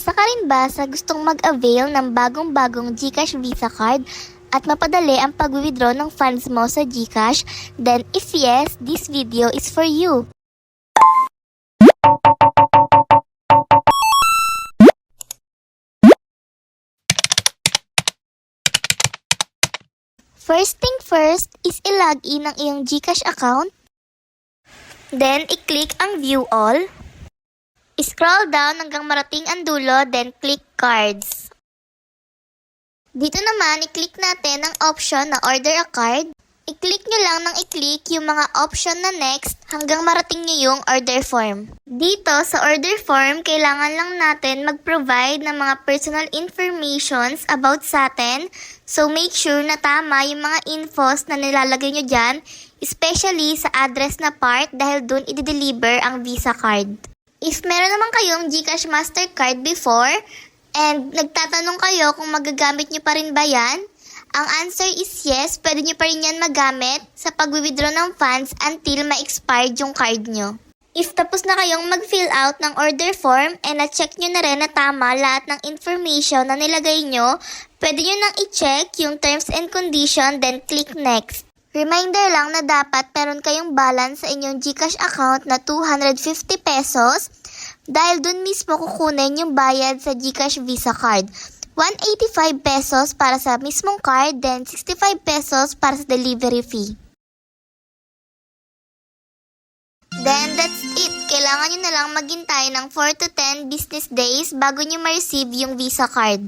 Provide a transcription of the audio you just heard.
Isa ka rin ba sa gustong mag-avail ng bagong-bagong GCash Visa Card at mapadali ang pag-withdraw ng funds mo sa GCash? Then if yes, this video is for you. First thing first is i-login ang iyong GCash account. Then i-click ang View All. I-scroll down hanggang marating ang dulo, then click Cards. Dito naman, i-click natin ang option na Order a Card. I-click nyo lang ng i-click yung mga option na next hanggang marating nyo yung order form. Dito sa order form, kailangan lang natin mag-provide ng mga personal informations about sa atin. So make sure na tama yung mga infos na nilalagay nyo dyan, especially sa address na part dahil dun i-deliver ang Visa card. If meron naman kayong GCash Mastercard before and nagtatanong kayo kung magagamit nyo pa rin ba yan, ang answer is yes, pwede nyo pa rin yan magamit sa pag-withdraw ng funds until ma-expired yung card nyo. If tapos na kayong mag-fill out ng order form and na-check nyo na rin na tama lahat ng information na nilagay nyo, pwede nyo nang i-check yung terms and condition then click next. Reminder lang na dapat meron kayong balance sa inyong GCash account na 250 pesos dahil dun mismo kukunin yung bayad sa GCash Visa Card. 185 pesos para sa mismong card, then 65 pesos para sa delivery fee. Then that's it. Kailangan nyo na lang maghintay ng 4 to 10 business days bago nyo ma-receive yung Visa Card.